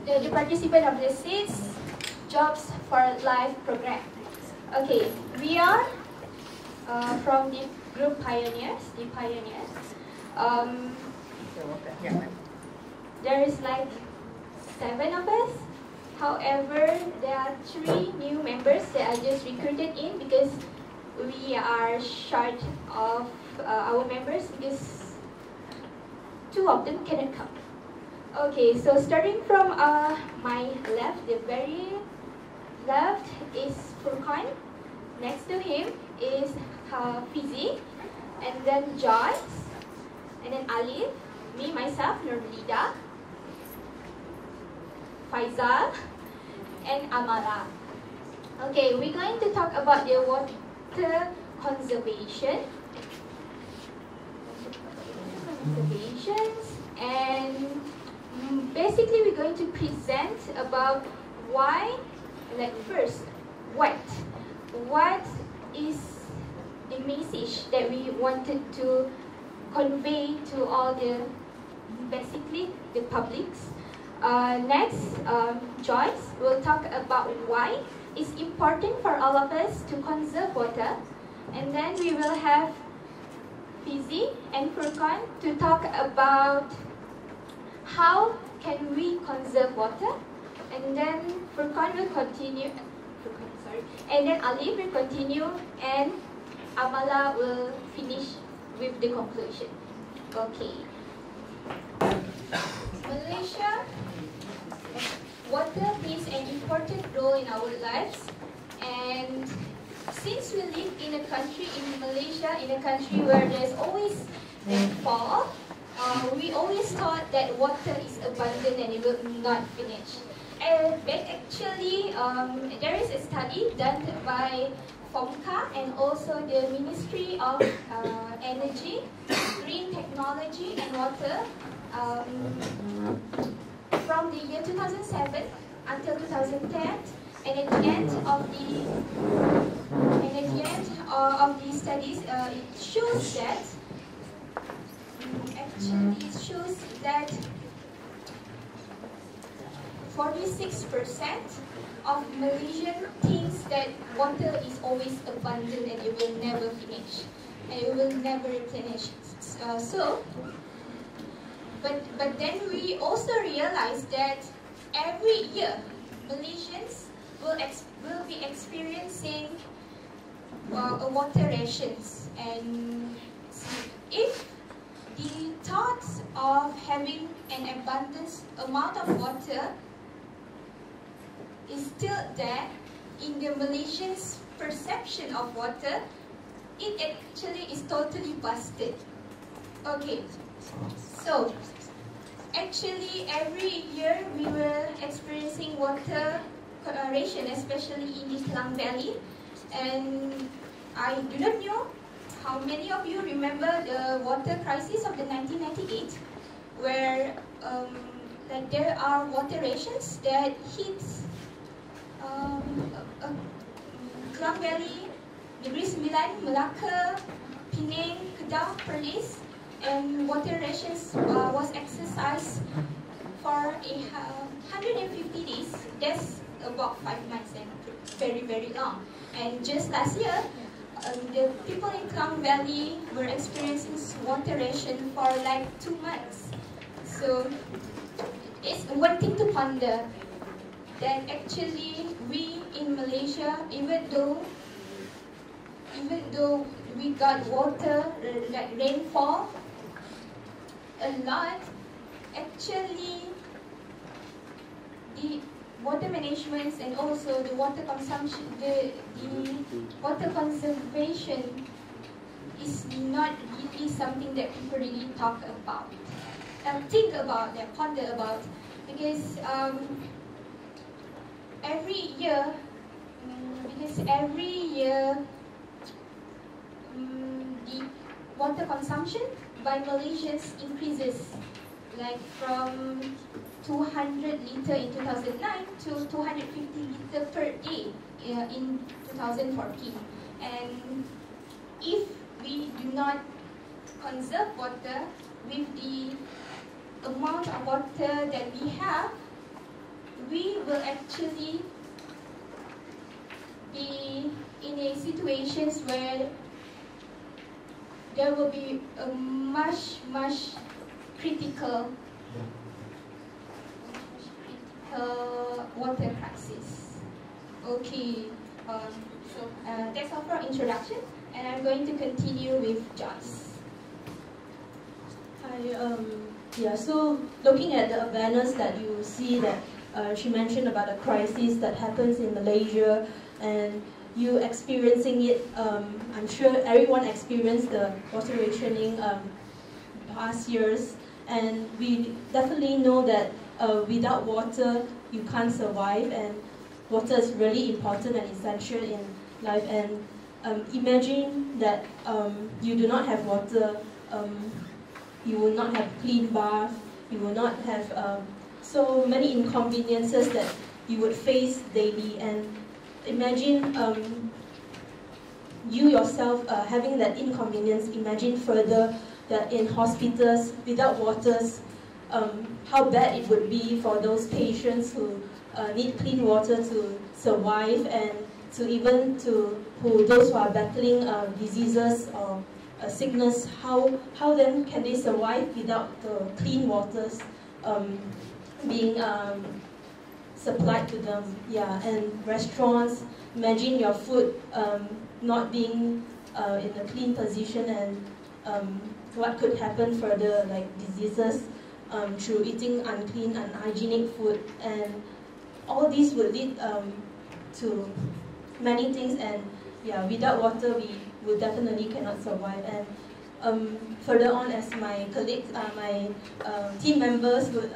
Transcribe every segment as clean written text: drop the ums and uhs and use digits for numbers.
the participant of the SEEDS Jobs for Life program. Okay, we are from the group Pioneers, the Pioneers. There is like 7 of us. However, there are 3 new members that I just recruited in because we are short of our members because 2 of them cannot come. Okay, so starting from my left, the very left is Furqan. Next to him is Fizi, and then Joyce, and then Alif, me, myself, Nurlida, Faizal, and Amara. Okay, we're going to talk about the water conservation. And basically we're going to present about why, like first, what is the message that we wanted to convey to all the, basically the publics. Next, Joyce will talk about why it's important for all of us to conserve water, and then we will have Fizi and Furqan to talk about how can we conserve water, and then Furqan will continue. And then Ali will continue, and Amala will finish with the conclusion. Okay. Malaysia, water plays an important role in our lives, and since we live in a country, in Malaysia, in a country where there's always rainfall, we always thought that water is abundant and it will not finish. But actually, there is a study done by FOMCA and also the Ministry of Energy, Green Technology and Water from the year 2007 until 2010, and at the end of the studies, it shows that 46% of Malaysian thinks that water is always abundant and it will never finish, and it will never replenish. But then we also realize that every year Malaysians will be experiencing water rations, and if the thoughts of having an abundance amount of water is still there in the Malaysians' perception of water, it actually is totally busted. Okay, so actually every year we were experiencing water ration, especially in the Klang Valley, and I do not know how many of you remember the water crisis of the 1998, where like there are water rations that hits Klang Valley, Negeri Sembilan, Melaka, Penang, Kedah, Perlis, and water rations was exercised for 150 days. That's about 5 months, and very, very long. And just last year, the people in Klang Valley were experiencing water ration for like 2 months. So it's one thing to ponder, that actually we in Malaysia, even though we got water, like rainfall a lot, actually the water management and also the water consumption, the water conservation is not really something that people really talk about, think about, and ponder about, because every year the water consumption by Malaysians increases, like from 200 liter in 2009 to 250 liter per day in 2014. And if we do not conserve water with the amount of water that we have, we will actually be in a situations where there will be a much critical water crisis. Okay, so that's all for introduction, and I'm going to continue with Joyce. Hi, yeah, so looking at the awareness that you see that she mentioned about the crisis that happens in Malaysia and you experiencing it, I'm sure everyone experienced the water rationing past years, and we definitely know that without water you can't survive, and water is really important and essential in life. And imagine that you do not have water, you will not have clean bath, you will not have so many inconveniences that you would face daily. And imagine you yourself having that inconvenience. Imagine further that in hospitals without waters, how bad it would be for those patients who need clean water to survive, and those who are battling diseases or sickness. How then can they survive without the clean waters being supplied to them? Yeah, and restaurants. Imagine your food not being in a clean position, and what could happen further, like diseases through eating unclean, unhygienic food, and all these would lead to many things. And yeah, without water we definitely cannot survive. And further on, as my colleagues, my team members would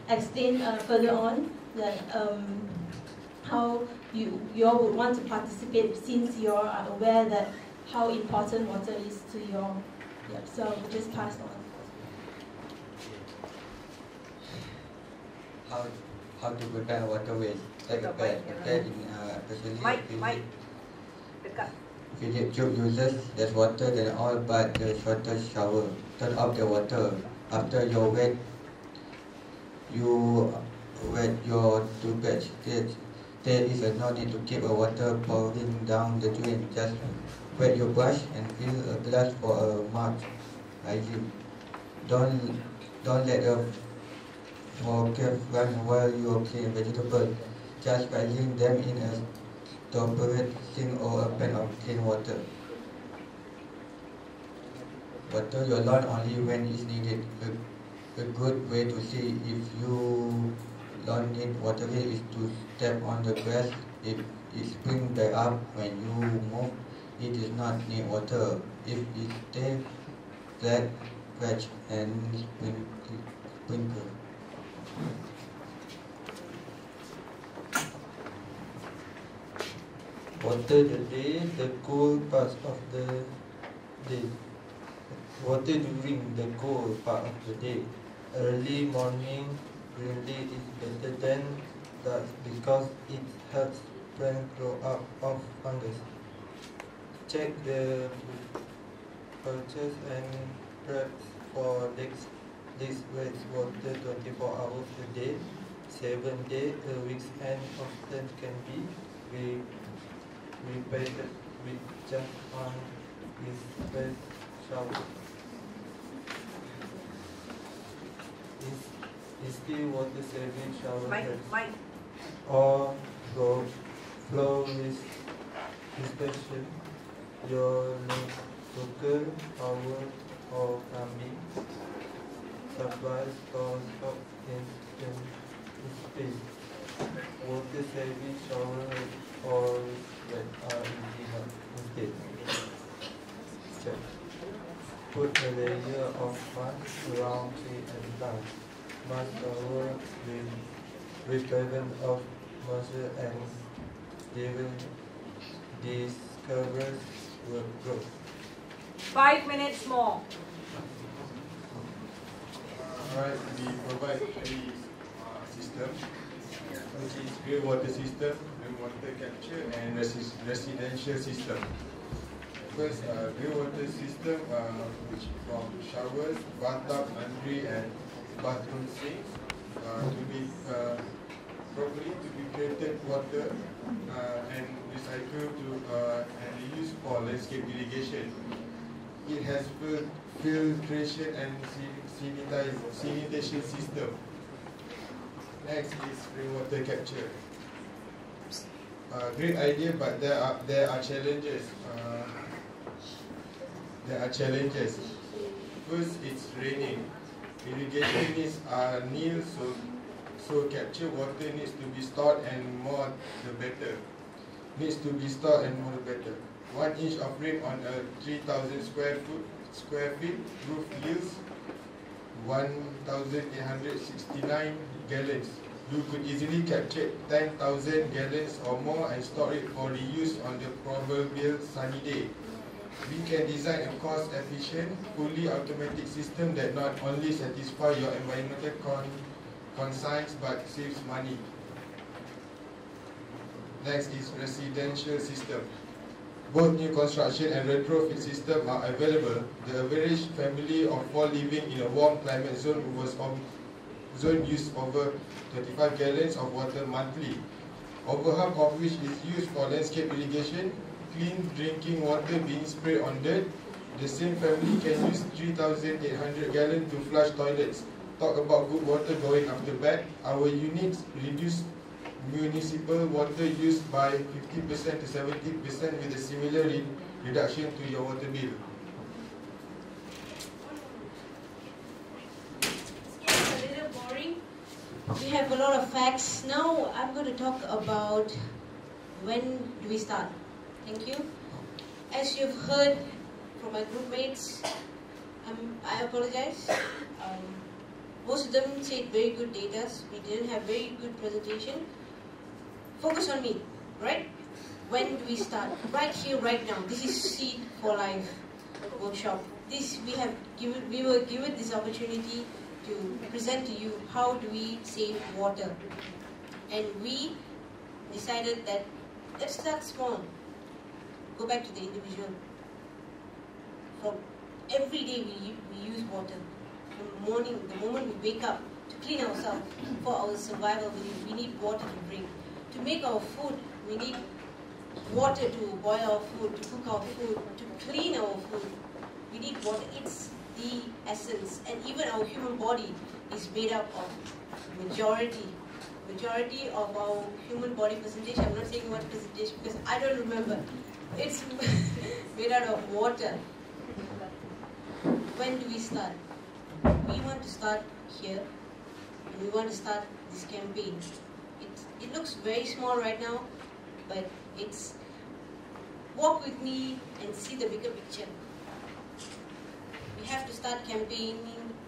explain further on that how you all would want to participate, since you all are aware that how important water is to you all. Yeah, so we'll just pass on. How to prevent water waste? Like a pet in especially Philip Tube uses less water than all but the shortest shower. Turn off the water after you wet your toothbrush. There is no need to keep water pouring down the drain. Just wet your brush and fill a glass for a mouth hygiene. Don't let a fork run while you clean vegetables. Just placing them in a separate sink or a pan of clean water. Water your lawn only when it's needed. A good way to see if you lawn need watering is to step on the grass. If it springs back up when you move, it does not need water. If it stays flat, scratch and sprinkle. Water the day, the cool parts of the day. Water during the cool part of the day. Early morning really is better than that because it helps plant grow up of fungus. Check the purchase and preps for leaks water 24 hours a day, 7 days a week, and often can be repeated with just one first shower. Is still water saving shower heads or flow with inspection your local power or plumbing supplies for stock in space. Water saving shower heads or that are instead. Check. Put a layer of mud around tree and plants. Mud cover with prevent of moisture and discovers will grow. 5 minutes more. Alright, we provide three systems, which is pure water system, rainwater capture, and residential system. First, pure water system, which from showers, bathtub, laundry, and bathroom sinks, to be properly to be treated water and recycled to and used for landscape irrigation. It has filtration and sanitation system. Next is rainwater capture. Great idea, but there are challenges. First, it's raining. Irrigation needs are nil, so capture water needs to be stored and more the better. 1 inch of rain on a 3,000 square feet roof yields 1,869 gallons. You could easily capture 10,000 gallons or more and store it for reuse on the proverbial sunny day. We can design a cost-efficient, fully automatic system that not only satisfies your environmental concerns but saves money. Next is residential system. Both new construction and retrofit system are available. The average family of 4 living in a warm climate zone use over 25 gallons of water monthly, over half of which is used for landscape irrigation, clean drinking water being sprayed on dirt. The same family can use 3,800 gallons to flush toilets. Talk about good water going after bad. Our units reduce municipal water use by 50% to 70% with a similar reduction to your water bill. It's a little boring. We have a lot of facts. Now I'm going to talk about when do we start. Thank you. As you've heard from my group mates, I apologize. Most of them said very good data. We didn't have very good presentation. Focus on me, right? When do we start? Right here, right now. This is Seed for Life workshop. We were given this opportunity to present to you how do we save water, and we decided that let's start small. Go back to the individual. From every day we use water. From the morning, the moment we wake up, to clean ourselves for our survival, we need water to drink. To make our food, we need water to boil our food, to cook our food, to clean our food. We need water. It's the essence. And even our human body is made up of majority of our human body percentage. I'm not saying what percentage because I don't remember. It's made out of water. When do we start? We want to start here, and we want to start this campaign. It looks very small right now, but it's walk with me and see the bigger picture. We have to start campaigning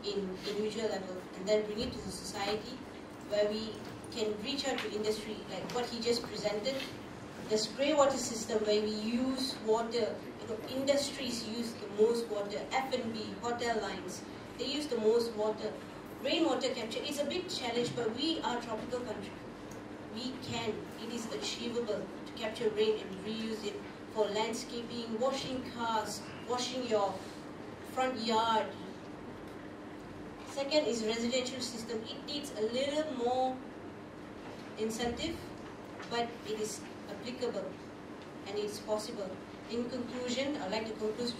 in individual level and then bring it to the society where we can reach out to industry like what he just presented. The spray water system where we use water, industries use the most water, F&B, hotel lines, they use the most water. Rainwater capture, it's a big challenge, but we are a tropical country. We can, it is achievable to capture rain and reuse it for landscaping, washing cars, washing your front yard. Second is residential system. It needs a little more incentive, but it is applicable and it's possible. In conclusion, I'd like to conclude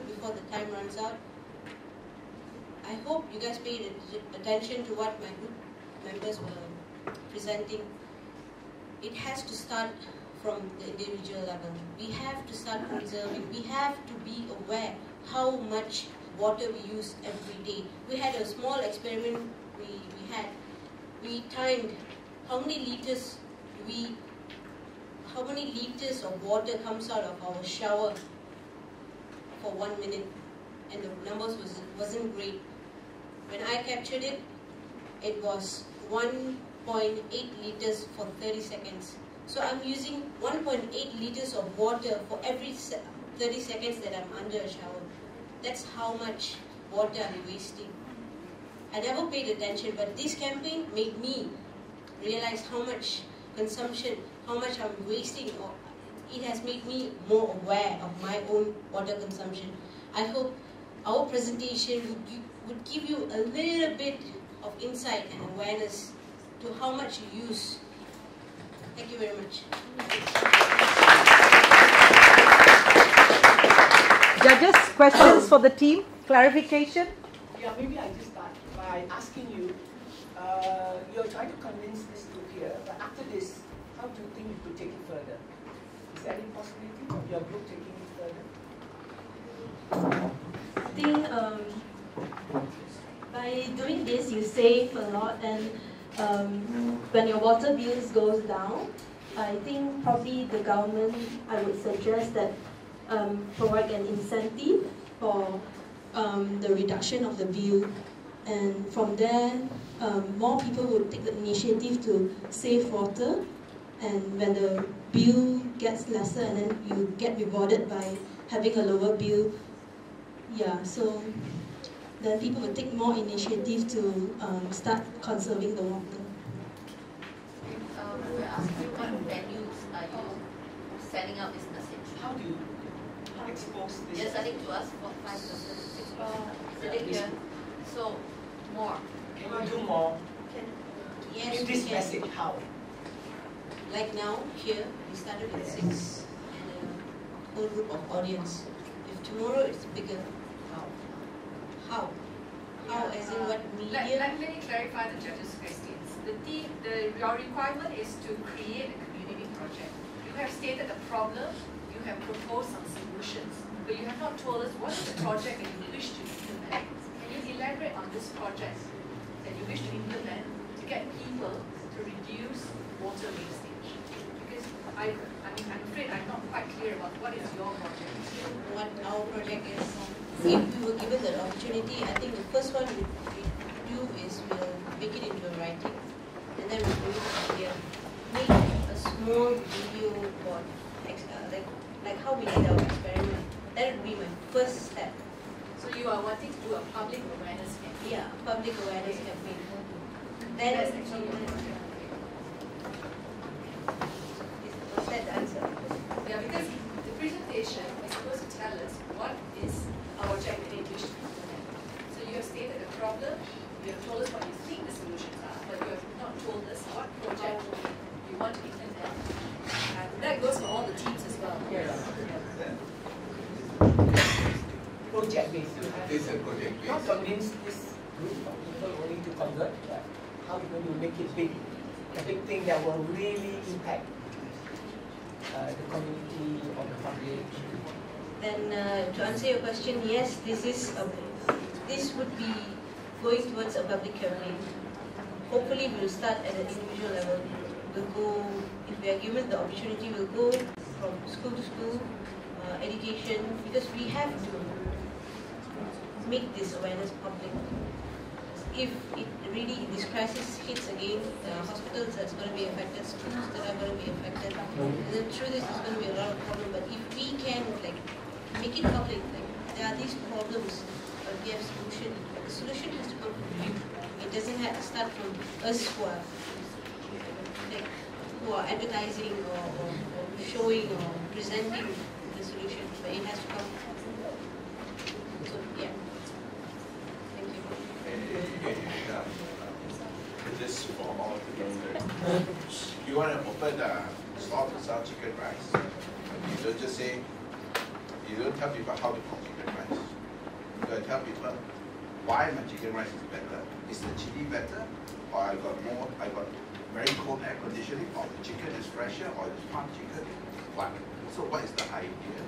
before the time runs out. I hope you guys paid attention to what my group members were presenting. It has to start from the individual level. We have to start conserving. We have to be aware how much water we use every day. We had a small experiment we timed how many liters of water comes out of our shower for 1 minute, and the numbers wasn't great. When I captured it, it was 1.8 liters for 30 seconds. So I'm using 1.8 liters of water for every 30 seconds that I'm under a shower. That's how much water I'm wasting. I never paid attention, but this campaign made me realize how much consumption, how much I'm wasting. It has made me more aware of my own water consumption. I hope our presentation would give you a little bit of insight and awareness to how much you use. Thank you very much. Judges, questions for the team? Clarification? Yeah, maybe I just start by asking you, you're trying to convince this group here, but after this, how do you think you could take it further? Is there any possibility of your group taking it further? I think by doing this, you save a lot, and when your water bills goes down, I think probably the government, I would suggest that provide an incentive for the reduction of the bill, and from there, more people would take the initiative to save water, and when the bill gets lesser, and then you get rewarded by having a lower bill, yeah, so then people will take more initiative to start conserving the water. We're asking what venues are you sending out this message? How do you expose this? You're sending to us for 5 persons, 6 people sitting here. So, more. Can you do more? Yes, Give we this can. message, how? Like now, here, we started with 6 and a whole group of audience. If tomorrow it's bigger, how? How? How, as in what medium? Let me clarify the judges' questions. Your requirement is to create a community project. You have stated a problem, you have proposed some solutions, but you have not told us what is the project that you wish to implement. Can you elaborate on this project that you wish to implement to get people to reduce water wastage? Because I'm afraid I'm not quite clear about what is your project. What our project is. If we were given the opportunity, I think the first one we do is we'll make it into a writing, and then we'll do it here. Make a small video board, like how we did our experiment. That would be my first step. So you are wanting to do a public awareness campaign? Yeah, public awareness campaign. That's Then, actually your project. was that the answer? Yeah, because the presentation is supposed to tell us what is our project that you wish to implement. So you have stated the problem, you have told us what you think the solutions are, but you have not told us what project you want to implement. And that goes for all the teams as well. Yes. Project based. It's a project Not based. convince this group of people only to convert, but how we're going to make it big. A big thing that will really impact the community or the public. Then to answer your question, yes, this would be going towards a public campaign. Hopefully we'll start at an individual level. We'll go, if we are given the opportunity, we'll go from school to school, education, because we have to make this awareness public. If it really, this crisis hits again, hospitals that's going to be affected, schools that are going to be affected, and then through this there's going to be a lot of problems. But if we can make it public, there are these problems, but we have solution. The solution has to come from you. It doesn't have to start from us who are advertising or showing or presenting the solution, but it has to come. So yeah. This for all together. You want to open a stall to sell chicken rice. You don't just say, you don't tell people how to cook chicken rice. You got to tell people why my chicken rice is better. Is the chili better? Or I got very cold air conditioning, or the chicken is fresher, or it's farm chicken. What? So what is the idea?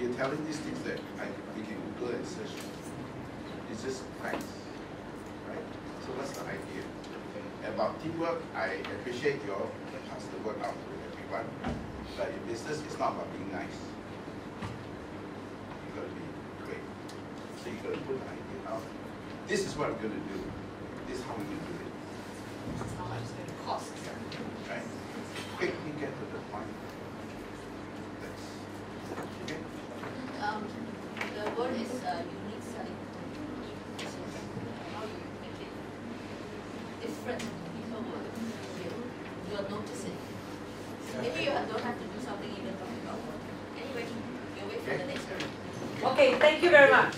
You're telling these things that we can Google and search. It's just facts, right? So what's the idea? About teamwork, I appreciate your pass the word out to everyone, but in business, it's not about being nice. You got to be great. So you got to put the idea out. This is what we're going to do. This is how we're going to do it. This is how much it's going to cost. Right? Quickly get to the point. That's okay. The word is unique selling point. This is how you make it different. People will notice it. Maybe you don't have to do something even talking about work. Anyway, you wait for the next one. Okay, thank you very much.